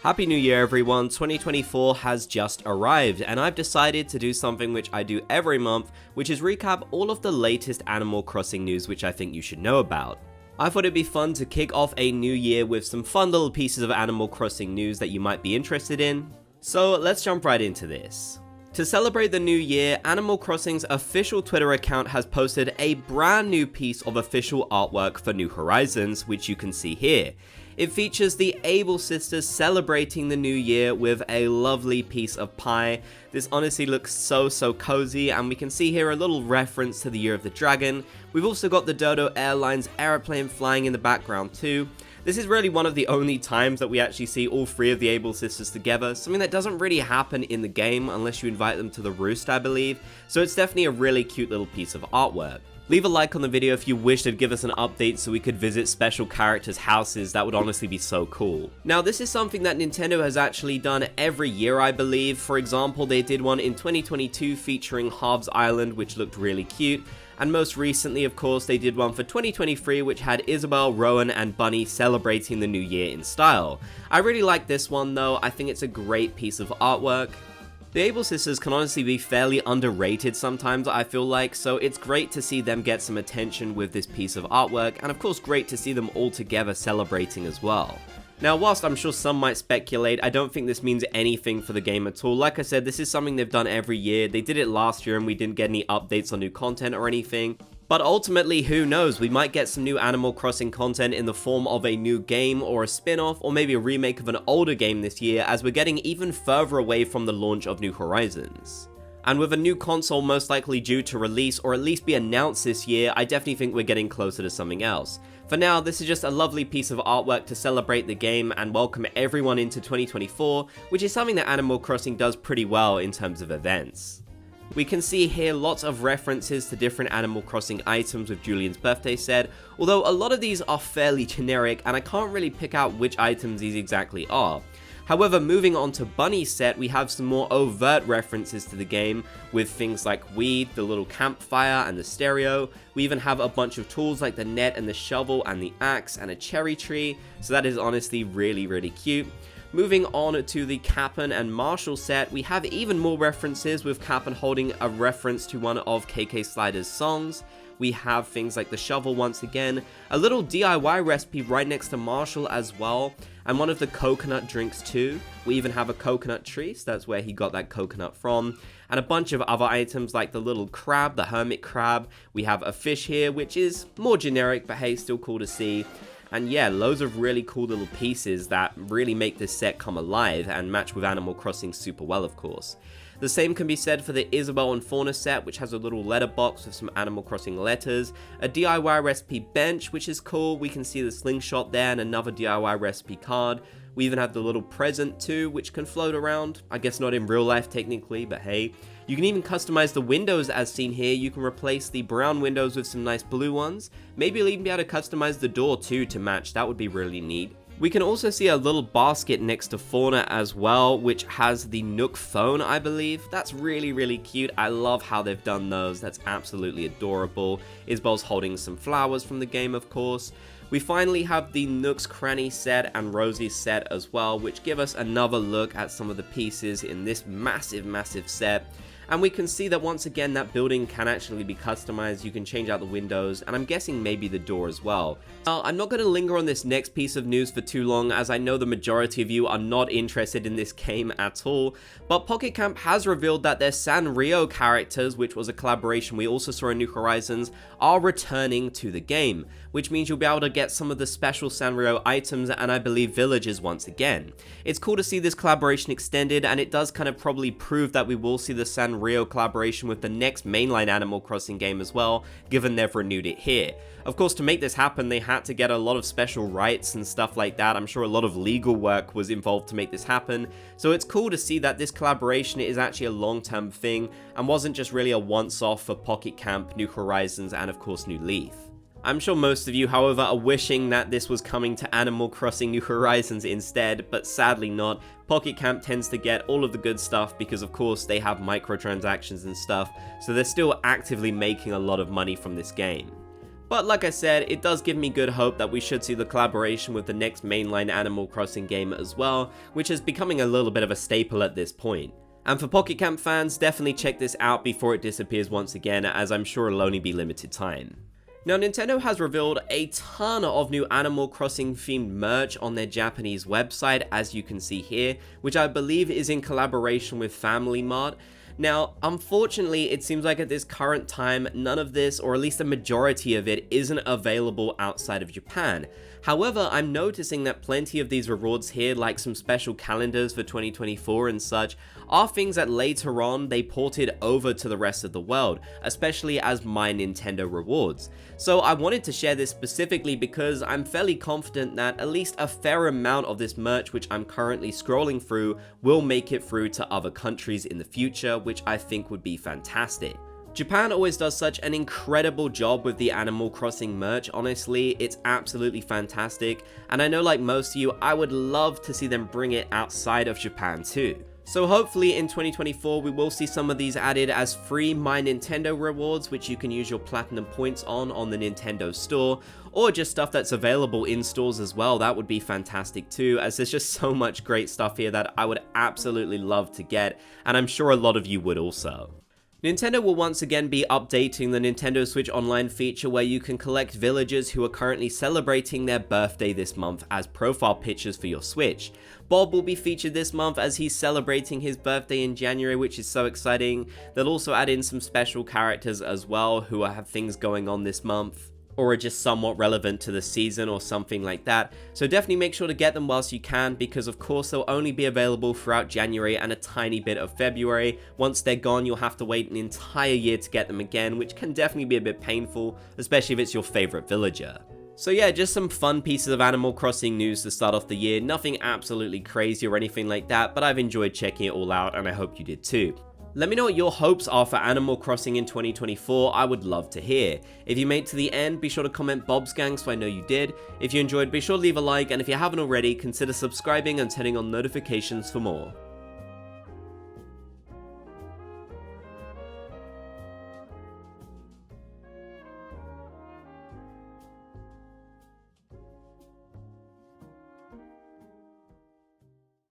Happy New Year everyone, 2024 has just arrived and I've decided to do something which I do every month, which is recap all of the latest Animal Crossing news which I think you should know about. I thought it'd be fun to kick off a new year with some fun little pieces of Animal Crossing news that you might be interested in. So let's jump right into this. To celebrate the new year, Animal Crossing's official Twitter account has posted a brand new piece of official artwork for New Horizons, which you can see here. It features the Able sisters celebrating the new year with a lovely piece of pie. This honestly looks so cozy, and we can see here a little reference to the Year of the Dragon. We've also got the Dodo Airlines aeroplane flying in the background too. This is really one of the only times that we actually see all three of the Able sisters together, something that doesn't really happen in the game unless you invite them to the roost, I believe, so it's definitely a really cute little piece of artwork. Leave a like on the video if you wish they'd give us an update so we could visit special characters' houses. That would honestly be so cool. Now, this is something that Nintendo has actually done every year, I believe. For example, they did one in 2022 featuring Harv's Island, which looked really cute. And most recently, of course, they did one for 2023, which had Isabelle, Rowan, and Bunny celebrating the new year in style. I really like this one, though. I think it's a great piece of artwork. The Able sisters can honestly be fairly underrated sometimes, I feel like, so it's great to see them get some attention with this piece of artwork, and of course great to see them all together celebrating as well. Now, whilst I'm sure some might speculate, I don't think this means anything for the game at all. Like I said, this is something they've done every year. They did it last year and we didn't get any updates on new content or anything. But ultimately, who knows, we might get some new Animal Crossing content in the form of a new game or a spin-off or maybe a remake of an older game this year, as we're getting even further away from the launch of New Horizons. And with a new console most likely due to release or at least be announced this year, I definitely think we're getting closer to something else. For now, this is just a lovely piece of artwork to celebrate the game and welcome everyone into 2024, which is something that Animal Crossing does pretty well in terms of events. We can see here lots of references to different Animal Crossing items with Julian's birthday set, although a lot of these are fairly generic and I can't really pick out which items these exactly are. However, moving on to Bunny's set, we have some more overt references to the game with things like weed, the little campfire, and the stereo. We even have a bunch of tools like the net and the shovel and the axe and a cherry tree, so that is honestly really cute. Moving on to the Cap'n and Marshall set, we have even more references, with Cap'n holding a reference to one of KK Slider's songs. We have things like the shovel once again, a little DIY recipe right next to Marshall as well, and one of the coconut drinks too. We even have a coconut tree, so that's where he got that coconut from, and a bunch of other items like the little crab, the hermit crab. We have a fish here, which is more generic, but hey, still cool to see. And yeah, loads of really cool little pieces that really make this set come alive and match with Animal Crossing super well, of course. The same can be said for the Isabelle and Fauna set, which has a little letterbox with some Animal Crossing letters, a DIY recipe bench, which is cool. We can see the slingshot there and another DIY recipe card. We even have the little present too, which can float around. I guess not in real life technically, but hey. You can even customize the windows as seen here. You can replace the brown windows with some nice blue ones. Maybe you'll even be able to customize the door too to match. That would be really neat. We can also see a little basket next to Fauna as well, which has the Nook phone, I believe. That's really cute. I love how they've done those. That's absolutely adorable. Isabelle's holding some flowers from the game, of course. We finally have the Nook's Cranny set and Rosie's set as well, which give us another look at some of the pieces in this massive set. And we can see that once again that building can actually be customized. You can change out the windows, and I'm guessing maybe the door as well. Now, I'm not going to linger on this next piece of news for too long, as I know the majority of you are not interested in this game at all, but Pocket Camp has revealed that their Sanrio characters, which was a collaboration we also saw in New Horizons, are returning to the game, which means you'll be able to get some of the special Sanrio items and I believe villages once again. It's cool to see this collaboration extended, and it does kind of probably prove that we will see the Sanrio collaboration with the next mainline Animal Crossing game as well, given they've renewed it here. Of course, to make this happen, they had to get a lot of special rights and stuff like that. I'm sure a lot of legal work was involved to make this happen, so it's cool to see that this collaboration is actually a long-term thing and wasn't just really a once-off for Pocket Camp, New Horizons, and of course New Leaf. I'm sure most of you, however, are wishing that this was coming to Animal Crossing New Horizons instead, but sadly not. Pocket Camp tends to get all of the good stuff because, of course, they have microtransactions and stuff, so they're still actively making a lot of money from this game. But like I said, it does give me good hope that we should see the collaboration with the next mainline Animal Crossing game as well, which is becoming a little bit of a staple at this point. And for Pocket Camp fans, definitely check this out before it disappears once again, as I'm sure it'll only be limited time. Now, Nintendo has revealed a ton of new Animal Crossing themed merch on their Japanese website, as you can see here, which I believe is in collaboration with Family Mart. Now, unfortunately, it seems like at this current time, none of this, or at least a majority of it, isn't available outside of Japan. However, I'm noticing that plenty of these rewards here, like some special calendars for 2024 and such, are things that later on they ported over to the rest of the world, especially as My Nintendo rewards. So I wanted to share this specifically because I'm fairly confident that at least a fair amount of this merch, which I'm currently scrolling through, will make it through to other countries in the future, which I think would be fantastic. Japan always does such an incredible job with the Animal Crossing merch, honestly, it's absolutely fantastic, and I know like most of you, I would love to see them bring it outside of Japan too. So hopefully in 2024 we will see some of these added as free My Nintendo rewards, which you can use your platinum points on the Nintendo store, or just stuff that's available in stores as well. That would be fantastic too, as there's just so much great stuff here that I would absolutely love to get, and I'm sure a lot of you would also. Nintendo will once again be updating the Nintendo Switch Online feature where you can collect villagers who are currently celebrating their birthday this month as profile pictures for your Switch. Bob will be featured this month as he's celebrating his birthday in January, which is so exciting. They'll also add in some special characters as well who have things going on this month, or are just somewhat relevant to the season or something like that. So definitely make sure to get them whilst you can, because of course they'll only be available throughout January and a tiny bit of February. Once they're gone, you'll have to wait an entire year to get them again, which can definitely be a bit painful, especially if it's your favorite villager. So yeah, just some fun pieces of Animal Crossing news to start off the year. Nothing absolutely crazy or anything like that, but I've enjoyed checking it all out and I hope you did too. Let me know what your hopes are for Animal Crossing in 2024, I would love to hear. If you made it to the end, be sure to comment Bob's Gang so I know you did. If you enjoyed, be sure to leave a like, and if you haven't already, consider subscribing and turning on notifications for more.